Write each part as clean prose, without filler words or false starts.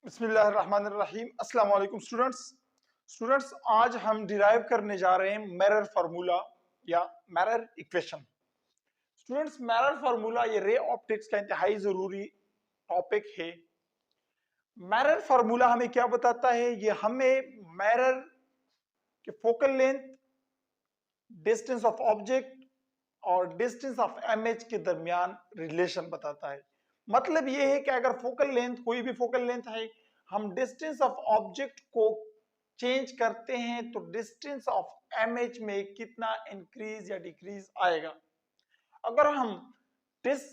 बिस्मिल्लाहिर्रहमानिर्रहीम। अस्सलाम वालेकुम स्टूडेंट्स, आज हम डिराइव करने जा रहे हैं मिरर फार्मूला या mirror equation. Students, mirror formula ये रे ऑप्टिक्स का इंतहाई जरूरी टॉपिक है। मिरर फार्मूला हमें क्या बताता है? ये हमें मिरर के focal length, distance of object और डिस्टेंस ऑफ इमेज के दरमियान रिलेशन बताता है। मतलब ये है कि अगर फोकल लेंथ, कोई भी फोकल लेंथ है, हम डिस्टेंस ऑफ ऑब्जेक्ट को चेंज करते हैं तो डिस्टेंस ऑफ इमेज में कितना इंक्रीज या डिक्रीज आएगा। अगर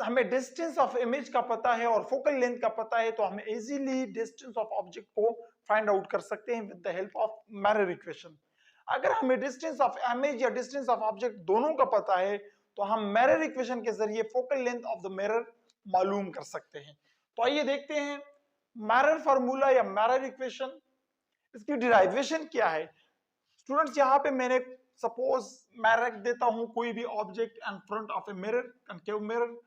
हमें डिस्टेंस ऑफ इमेज का पता है और फोकल लेंथ का पता है तो हम इजीली डिस्टेंस ऑफ ऑब्जेक्ट को फाइंड आउट कर सकते हैं with the help of mirror equation. अगर हमें डिस्टेंस ऑफ इमेज या डिस्टेंस ऑफ ऑब्जेक्ट दोनों का पता है तो हम मिरर इक्वेशन के जरिए focal length of the mirror मालूम कर सकते हैं। तो आइए देखते हैं मिरर फार्मूला या मिरर इक्वेशन, इसकी डिराइवेशन क्या है। स्टूडेंट्स, यहाँ पे मैंने सपोज मैं रख देता हूं कोई भी object in front of a mirror, concave mirror.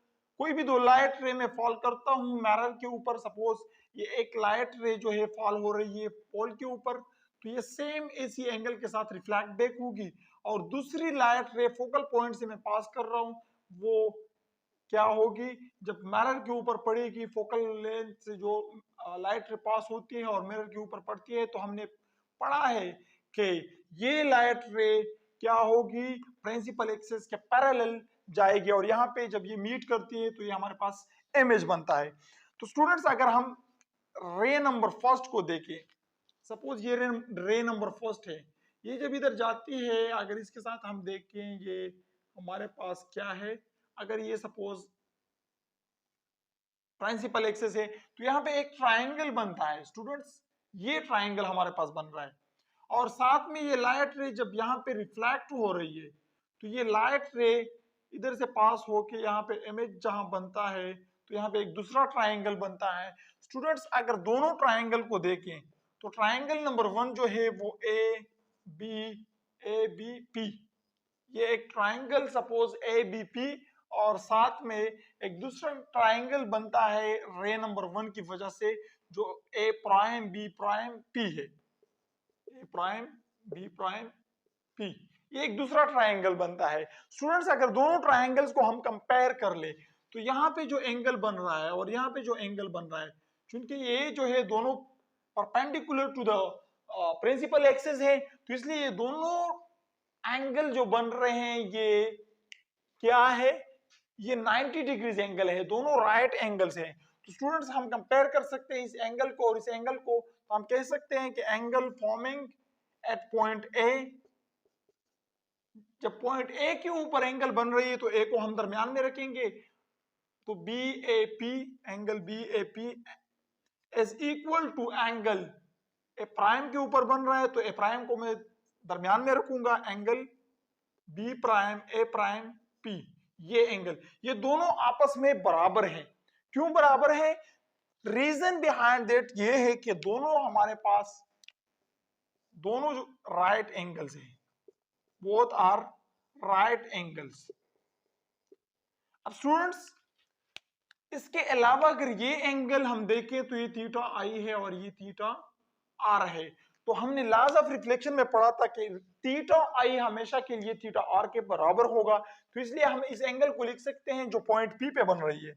कोई भी दो लाइट रे में फॉल करता हूं मिरर के ऊपर। सपोज ये एक लाइट रे जो है फॉल हो रही है पोल के ऊपर, तो ये सेम एसी एंगल के साथ रिफ्लेक्ट बैक होगी। और दूसरी लाइट रे फोकल पॉइंट से मैं पास कर रहा हूं, वो क्या होगी? जब मिरर के ऊपर पड़ेगी, फोकल लेंथ से जो लाइट रे पास होती है और मिरर के ऊपर पड़ती है, तो हमने पढ़ा है कि ये लाइट रे क्या होगी? प्रिंसिपल एक्सिस के पैरेलल जाएगी और यहाँ पे जब ये मीट करती है तो ये हमारे पास इमेज बनता है। तो स्टूडेंट्स, अगर हम रे नंबर फर्स्ट को देखें, सपोज ये रे नंबर फर्स्ट है, ये जब इधर जाती है, अगर इसके साथ हम देखें ये हमारे पास क्या है, अगर ये सपोज प्रिंसिपल एक्सिस है तो यहाँ पे एक ट्राइंगल बनता है। स्टूडेंट्स, ये ट्राइंगल हमारे पास बन रहा है और साथ में ये लाइट रे जब यहाँ पे रिफ्लेक्ट हो रही है तो ये लाइट रे इधर से पास होके यहाँ पे इमेज जहां बनता है तो यहाँ पे एक दूसरा ट्राइंगल बनता है। स्टूडेंट्स, अगर दोनों ट्राइंगल को देखें तो ट्राइंगल नंबर 1 जो है वो बी पी, ये एक triangle suppose A B P, और साथ में एक दूसरा ट्राइंगल बनता है रे नंबर 1 की वजह से जो ए प्राइम बी प्राइम पी है, ए प्राइम बी प्राइम पी, ये एक दूसरा ट्राइंगल बनता है। स्टूडेंट्स, अगर दोनों ट्राइंगल्स को हम कंपेयर कर ले तो यहाँ पे जो एंगल बन रहा है और यहाँ पे जो एंगल बन रहा है, क्योंकि ये जो है दोनों perpendicular to the principal axis है, तो इसलिए ये दोनों एंगल जो बन रहे हैं ये क्या है? ये 90 डिग्रीज एंगल है, दोनों राइट एंगल्स हैं। तो स्टूडेंट्स, हम कंपेयर कर सकते हैं इस एंगल को और इस एंगल को, तो हम कह सकते हैं कि angle forming at point A, जब पॉइंट ए के ऊपर एंगल बन रही है तो ए को हम दरमियान में रखेंगे, तो B A P, angle B A P is equal to angle A prime के ऊपर बन रहा है तो ए प्राइम को मैं दरमियान में रखूंगा, एंगल बी प्राइम ए प्राइम पी, ये एंगल, ये दोनों आपस में बराबर हैं। क्यों बराबर है? रीजन बिहाइंड दैट ये है कि दोनों हमारे पास दोनों जो राइट एंगल्स हैं, बोथ आर राइट एंगल्स। अब स्टूडेंट्स, इसके अलावा अगर ये एंगल हम देखें तो ये थीटा आई है और ये थीटा आर है, तो हमने लॉज ऑफ रिफ्लेक्शन में पढ़ा था कि थीटा आई हमेशा के लिए थीटा आर के बराबर होगा। तो इसलिए हम इस एंगल को लिख सकते हैं जो पॉइंट पी पे बन रही है,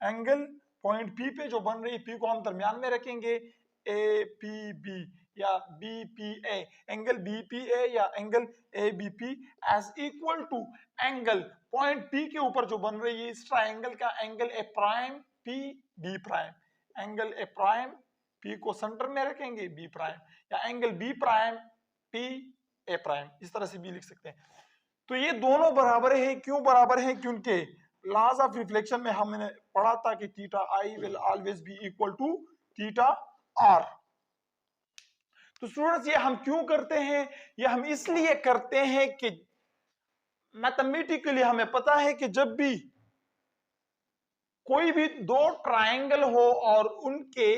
एंगल पॉइंट पी पे जो बन रही है, पी को हम दरमियान में रखेंगे, ए पी बी या B P A, angle B P A या angle A B P as equal to angle point P के ऊपर जो बन रही है इस ट्राइंगल का angle A prime P B prime, angle A prime P को सेंटर में रखेंगे बी प्राइम, या angle B prime P A prime, इस तरह से भी लिख सकते हैं। तो ये दोनों बराबर है। क्यों बराबर है? क्योंकि लॉज ऑफ रिफ्लेक्शन में हमने पढ़ा था कि theta I will always be equal to theta R. तो स्टूडेंट्स, ये हम क्यों करते हैं? ये हम इसलिए करते हैं कि मैथमेटिकली हमें पता है कि जब भी कोई भी दो ट्राइंगल हो और उनके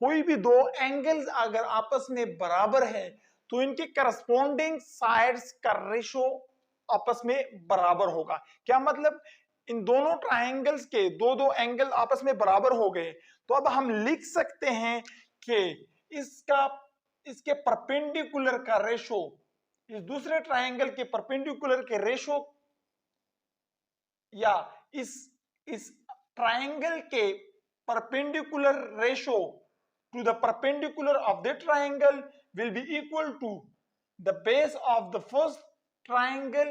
कोई भी दो एंगल्स अगर आपस में बराबर है तो इनके करस्पॉन्डिंग साइड्स का रेशो आपस में बराबर होगा। क्या मतलब? इन दोनों ट्राइंगल्स के दो दो एंगल आपस में बराबर हो गए, तो अब हम लिख सकते हैं के इसके परपेंडिकुलर का रेशो, इस दूसरे ट्राइंगल के परपेंडिकुलर के रेशो, या इस ट्राइंगल के perpendicular ratio to the perpendicular of the triangle will be equal to the base of the first triangle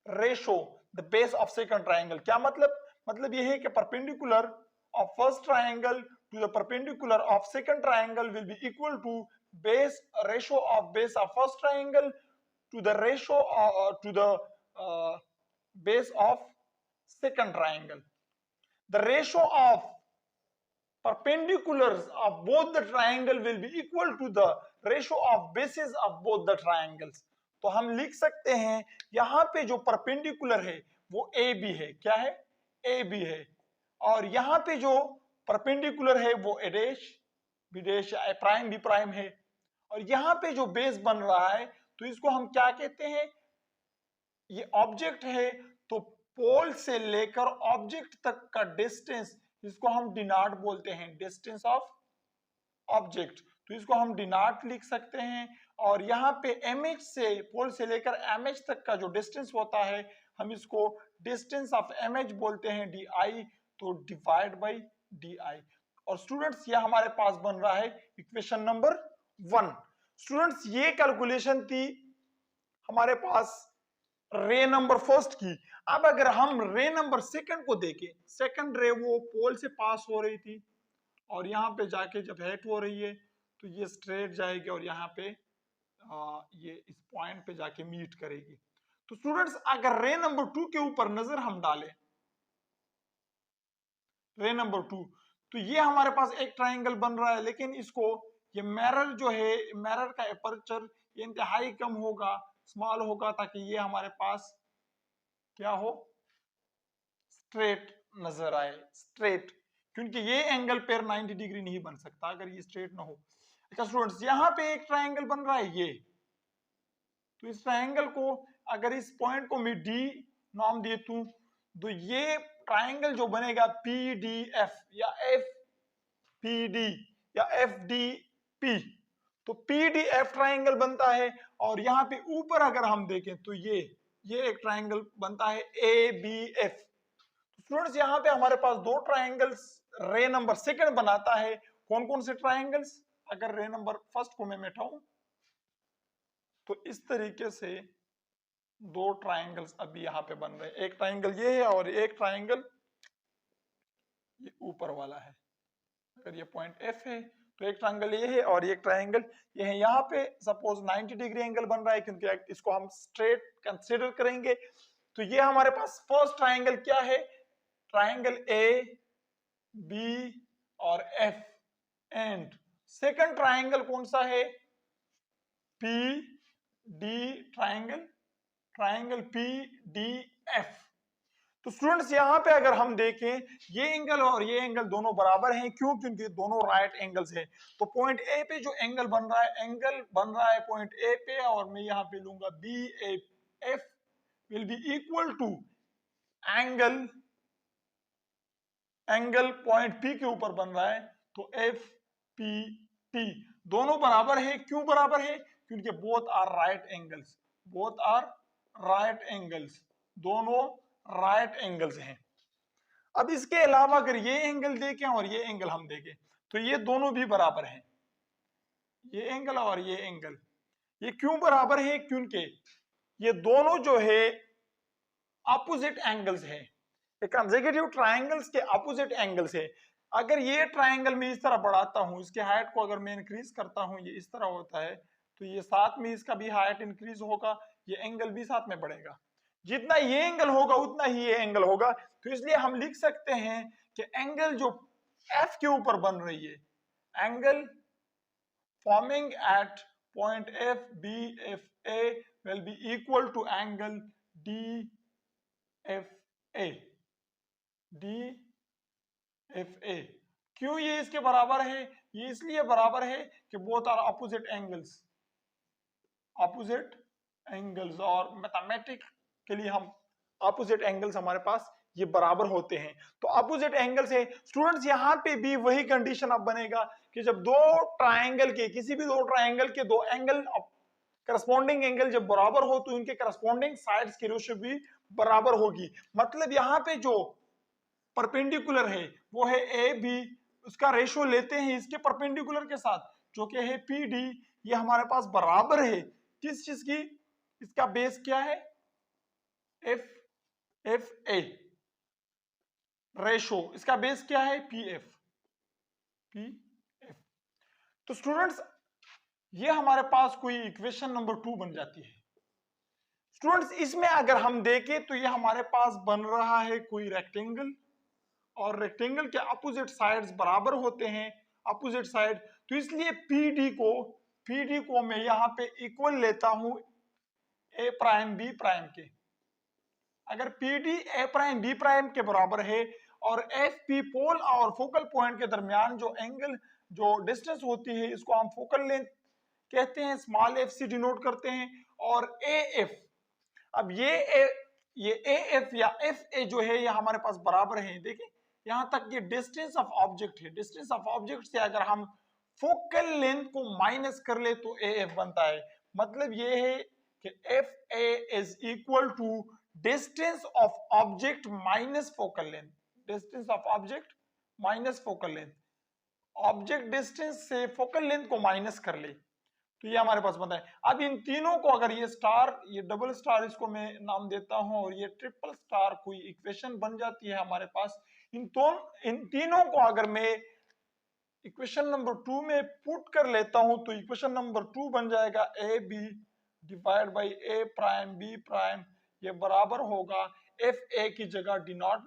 ratio the base of second triangle. क्या मतलब ये है कि perpendicular of first triangle to the perpendicular of second triangle will be equal to base ratio of base of first triangle to the ratio to the base of second triangle. The ratio of perpendiculars of both the triangle will be equal to the ratio of bases of both the triangles. तो हम लिख सकते हैं यहाँ पे जो perpendicular है वो ए बी है, क्या है, ए बी है, और यहाँ पे जो परपेंडिकुलर है वो ए डैश बी डैश ए प्राइम बी प्राइम है, और यहाँ पे जो बेस बन रहा है तो इसको हम क्या कहते हैं, ये ऑब्जेक्ट है, तो पोल से लेकर ऑब्जेक्ट तक का डिस्टेंस, इसको हम डी नॉट बोलते हैं, डिस्टेंस ऑफ ऑब्जेक्ट, तो इसको हम डी नॉट लिख सकते हैं। और यहाँ पे एमएच से, पोल से लेकर एमएच तक का जो डिस्टेंस होता है हम इसको डिस्टेंस ऑफ एमएच बोलते हैं, डी आई, तो डिवाइड बाई डी आई। और स्टूडेंट्स ये हमारे पास बन रहा है इक्वेशन नंबर 1। स्टूडेंट्स ये कैलकुलेशन थी हमारे पास रे नंबर फर्स्ट की। अब अगर हम रे नंबर सेकंड को देखें, सेकंड रे वो पोल से पास हो रही थी और यहाँ पे जाके जब हिट हो रही है तो ये स्ट्रेट जाएगी और यहाँ पे ये इस पॉइंट पे जाके मीट करेगी। तो स्टूडेंट्स अगर रे नंबर 2 के ऊपर नजर हम डालें, रे नंबर 2, तो ये हमारे पास एक ट्राइंगल बन रहा है, लेकिन इसको ये मिरर जो है, मिरर का एपर्चर ये इंतहाई कम होगा, स्मॉल होगा, ताकि ये हमारे पास क्या हो, स्ट्रेट नजर आए, स्ट्रेट, क्योंकि ये एंगल पर 90 डिग्री नहीं बन सकता अगर ये स्ट्रेट ना हो। अच्छा स्टूडेंट्स यहाँ पे एक ट्राइंगल बन रहा है ये, तो इस ट्राइंगल को अगर इस पॉइंट को मैं डी नाम दे दूं तो ये ट्राइंगल जो बनेगा पी डी एफ या एफ पी डी या एफ डी पी, तो पी डी एफ ट्राइंगल बनता है। और यहाँ पे ऊपर अगर हम देखें तो ये एक ट्राइंगल बनता है ए बी एफ। स्टूडेंट्स यहाँ पे हमारे पास दो ट्राइंगल्स रे नंबर सेकंड बनाता है। कौन कौन से ट्राइंगल्स, अगर रे नंबर फर्स्ट को मैं मिटाऊं तो इस तरीके से दो ट्राइंगल्स अभी यहाँ पे बन रहे हैं, एक ट्राइंगल ये है और एक ट्राइंगल ये ऊपर वाला है। अगर ये पॉइंट एफ है तो एक ट्राइंगल ये है और एक ट्राइंगल ये है। यहाँ पे सपोज 90 डिग्री एंगल बन रहा है क्योंकि इसको हम स्ट्रेट कंसीडर करेंगे। तो ये हमारे पास फर्स्ट ट्राइंगल क्या है, ट्राइंगल ए बी और एफ, एंड सेकंड ट्राइंगल कौन सा है, P D triangle, triangle P D F. तो स्टूडेंट्स यहाँ पे अगर हम देखें ये एंगल और ये एंगल दोनों बराबर हैं, क्यों, क्योंकि दोनों राइट एंगल्स हैं। तो पॉइंट ए पे जो एंगल बन रहा है पॉइंट ए पे, और मैं यहाँ पे लूंगा B F will be equal to angle point P के ऊपर बन रहा है, तो एफ पी टी दोनों बराबर है। क्यों बराबर है, क्योंकि both are right angles, both are right angles, दोनों राइट एंगल्स हैं। अब इसके अलावा अगर ये एंगल देखें और ये एंगल हम देखें तो ये दोनों भी बराबर हैं, ये एंगल और ये एंगल। ये क्यों बराबर है, क्योंकि ये दोनों जो है ऑपोजिट एंगल्स है, कंसेक्यूटिव ट्राइंगल्स के ऑपोजिट एंगल्स है। अगर ये ट्राइंगल में इस तरह बढ़ाता हूं, इसके हाइट को अगर मैं इंक्रीज करता हूं, ये इस तरह होता है, तो ये साथ में इसका भी हाइट इंक्रीज होगा, ये एंगल भी साथ में बढ़ेगा। जितना ये एंगल होगा उतना ही ये एंगल होगा। तो इसलिए हम लिख सकते हैं कि एंगल जो एफ के ऊपर बन रही है, angle forming at point F B F A will be equal to angle D F A, D F A. क्यों ये इसके बराबर है, ये इसलिए बराबर है कि both are opposite angles, opposite angles, और मैथमेटिक के लिए हम ऑपोजिट एंगल्स हमारे पास ये बराबर होते हैं। तो अपोजिट एंगल से स्टूडेंट्स यहाँ पे भी वही कंडीशन अब बनेगा कि जब दो ट्राइंगल के, किसी भी दो ट्राइंगल के दो एंगल, करस्पॉन्डिंग एंगल जब बराबर हो तो इनके करस्पॉन्डिंग साइड्स की रेशियो भी बराबर होगी। मतलब यहाँ पे जो परपेंडिकुलर है वो है ए बी, उसका रेशियो लेते हैं इसके परपेंडिकुलर के साथ जो कि है पी डी। ये हमारे पास बराबर है किस चीज की, इसका बेस क्या है, एफ एफ ए रेशो, इसका बेस क्या है पी एफ पी एफ। तो स्टूडेंट्स ये हमारे पास कोई इक्वेशन नंबर 2 बन जाती है। स्टूडेंट्स इसमें अगर हम देखें तो ये हमारे पास बन रहा है कोई रेक्टेंगल, और रेक्टेंगल के अपोजिट साइड्स बराबर होते हैं, अपोजिट साइड। तो इसलिए पी डी को मैं यहाँ पे इक्वल लेता हूं ए प्राइम बी प्राइम के। अगर P D A prime B prime के बराबर है और एफ पी पोल और फोकल पॉइंट के दरमियान जो एंगल, जो डिस्टेंस होती है, इसको हम फोकल लेंथ कहते हैं, स्मॉल एफ से डिनोट करते हैं। और ए एफ, अब ये ए एफ या एफ ए जो है ये हमारे पास बराबर है। देखिए यहां तक ये डिस्टेंस ऑफ ऑब्जेक्ट है, डिस्टेंस ऑफ ऑब्जेक्ट से अगर हम फोकल लेंथ को माइनस कर ले तो ए एफ बनता है। मतलब ये है कि F A is equal to distance of object minus focal length, distance of object minus focal length. Object distance से फोकल लेंथ को माइनस कर ले तो ये हमारे पास बनता है। अब इन तीनों को अगर ये स्टार, ये डबल स्टार इसको मैं नाम देता हूं, और ये ट्रिपल स्टार कोई इक्वेशन बन जाती है हमारे पास। इन तीनों को अगर मैं इक्वेशन नंबर 2 में पुट कर लेता हूं तो इक्वेशन नंबर 2 बन जाएगा A B divide by A prime B prime, ये बराबर होगा एफ ए की जगह D not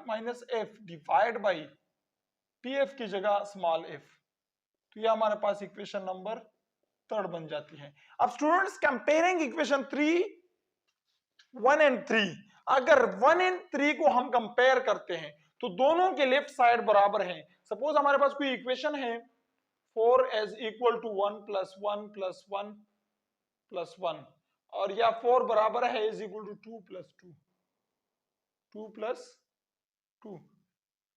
minus F divide by P F की जगह स्मॉल एफ। तो ये हमारे पास इक्वेशन नंबर 3 बन जाती है। अब स्टूडेंट्स कंपेयरिंग इक्वेशन 3, 1 एंड 3, अगर 1 एंड 3 को हम कंपेयर करते हैं तो दोनों के लेफ्ट साइड बराबर हैं। सपोज हमारे पास कोई इक्वेशन है 4 is equal to 1 plus 1 plus 1 plus 1, और या 4 बराबर है is equal to 2 plus 2 plus 2।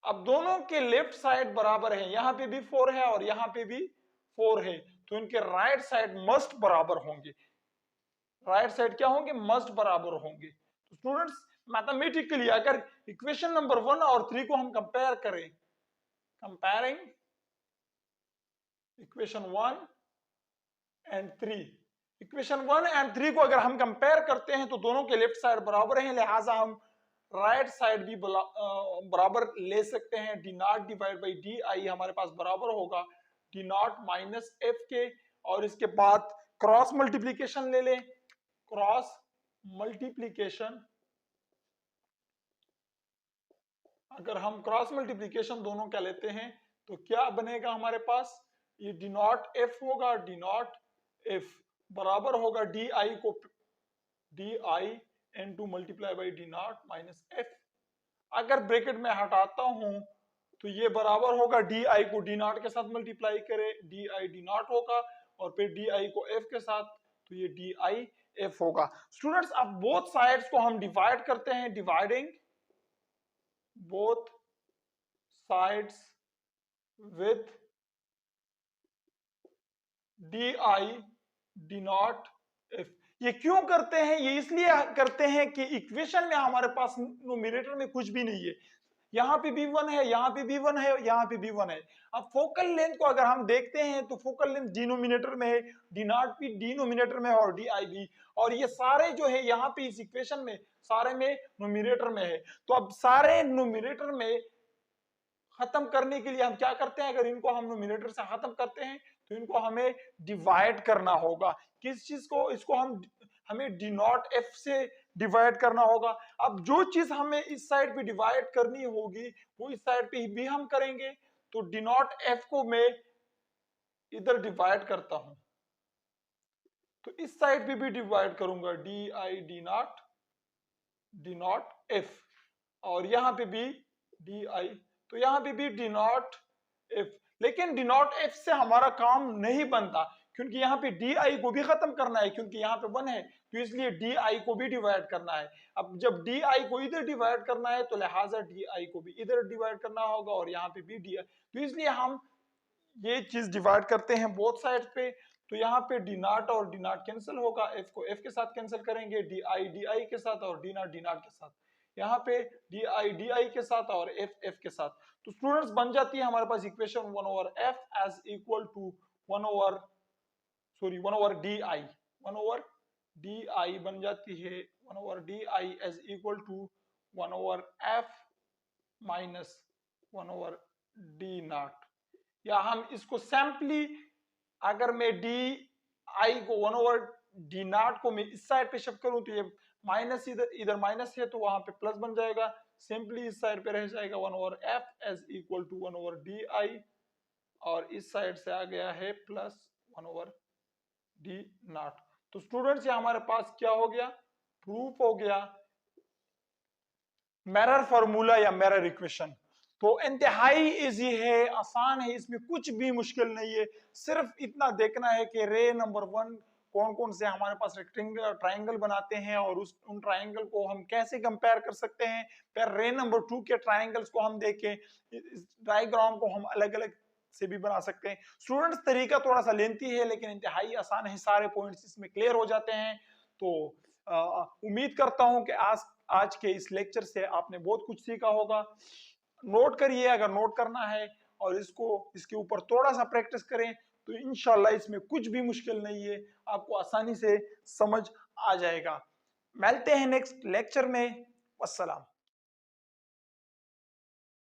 अब दोनों के लेफ्ट साइड बराबर है, यहां पे भी 4 है और यहां पे भी 4 है, तो इनके राइट साइड मस्ट बराबर होंगे। राइट साइड क्या होंगे, मस्ट बराबर होंगे। तो स्टूडेंट्स मैथमेटिकली अगर इक्वेशन नंबर 1 और 3 को हम कंपेयर करें, comparing equation 1 and 3, equation 1 and 3 को अगर हम कंपेयर करते हैं तो दोनों के लेफ्ट साइड बराबर हैं, लिहाजा हम राइट साइड भी बराबर ले सकते हैं। D not divide by D I हमारे पास बराबर होगा डी नॉट माइनस एफ के, और इसके बाद क्रॉस मल्टीप्लीकेशन ले लें, क्रॉस मल्टीप्लीकेशन, अगर हम क्रॉस मल्टीप्लीकेशन दोनों क्या लेते हैं तो क्या बनेगा हमारे पास, ये डी नॉट एफ होगा, डी नॉट एफ बराबर होगा डी आई को D I n2 multiply by D not minus F. अगर ब्रैकेट में हटाता हूं तो ये बराबर होगा डी आई को डी नॉट के साथ मल्टीप्लाई करे, डी आई डी नॉट होगा, और फिर डी आई को एफ के साथ, तो ये डी आई एफ होगा। स्टूडेंट्स अब बोथ साइड्स को हम डिवाइड करते हैं, dividing both sides with D I D not F. ये क्यों करते हैं, ये इसलिए करते हैं कि इक्वेशन में हमारे पास न्यूमरेटर में कुछ भी नहीं है, यहाँ पे भी 1 है, यहाँ पे भी 1 है, यहाँ पे भी 1 है। अब फोकल लेंथ को अगर हम देखते हैं तो फोकल लेंथ डिनोमिनेटर में है, डी नॉट भी डिनोमिनेटर में है और डी आई भी, और ये सारे जो है यहाँ पे इस इक्वेशन में सारे में न्यूमरेटर में है। तो अब सारे न्यूमरेटर में खत्म करने के लिए हम क्या करते हैं, अगर इनको हम न्यूमरेटर से खत्म करते हैं तो इनको हमें डिवाइड करना होगा। किस चीज को, इसको हमें डी नॉट एफ से डिवाइड करना होगा। अब जो चीज हमें इस साइड पे डिवाइड करनी होगी वो इस साइड पे भी हम करेंगे। तो डी नॉट एफ को मैं इधर डिवाइड करता हूं तो इस साइड पे भी डिवाइड करूंगा, D I D not F, और यहां पे भी डी आई, तो यहां पे भी डी नॉट एफ। लेकिन डी नॉट एफ से हमारा काम नहीं बनता क्योंकि यहाँ पे डी आई को भी खत्म करना है, क्योंकि यहाँ पे 1 है तो इसलिए डी आई को भी डिवाइड करना है। अब जब डी आई को इधर डिवाइड करना है तो लिहाजा डी आई को भी इधर डिवाइड करना होगा और यहाँ पे भी डी आई, तो इसलिए हम ये चीज डिवाइड करते हैं बोथ साइड पे। तो यहाँ पे डी नॉट और डी नॉट कैंसिल होगा, एफ को एफ के साथ कैंसिल करेंगे, डी आई के साथ और डी नॉट के साथ, यहाँ पे डी आई के साथ और एफ एफ के साथ। तो स्टूडेंट्स बन जाती है हमारे पास equation 1 over F as equal to 1 over D I बन जाती है 1 over D I as equal to 1 over F minus 1 over D naught. या हम इसको सैंपली अगर मैं डी आई को 1 ओवर डी नॉट को मैं इस साइड पे शिफ्ट करूं तो ये माइनस इधर माइनस है तो वहां पे प्लस बन जाएगा, सिंपली इस साइड पे रह जाएगा 1 over F as equal to 1 over D I और इस साइड से आ गया है प्लस 1 ओवर डी नॉट। तो स्टूडेंट्स ये हमारे पास क्या हो गया, प्रूफ हो गया मिरर फार्मूला या मिरर इक्वेशन। तो इंतहाई इजी है, आसान है, इसमें कुछ भी मुश्किल नहीं है। सिर्फ इतना देखना है कि रे नंबर 1 कौन कौन से हमारे पास रेक्टेंगल ट्राइंगल बनाते हैं और उन ट्राइंगल को हम कैसे कंपेयर कर सकते हैं। फिर रे नंबर 2 के ट्राइंगल्स को हम देखें, डायग्राम को हम अलग अलग से भी बना सकते हैं। स्टूडेंट्स तरीका थोड़ा सा लेंथी है लेकिन इंतहाई आसान है, सारे पॉइंट्स इसमें क्लियर हो जाते हैं। तो उम्मीद करता हूं कि आज के इस लेक्चर से आपने बहुत कुछ सीखा होगा। नोट करिए अगर नोट करना है और इसके ऊपर थोड़ा सा प्रैक्टिस करें तो इंशाल्लाह इसमें कुछ भी मुश्किल नहीं है, आपको आसानी से समझ आ जाएगा। मिलते हैं नेक्स्ट लेक्चर में। अस्सलाम।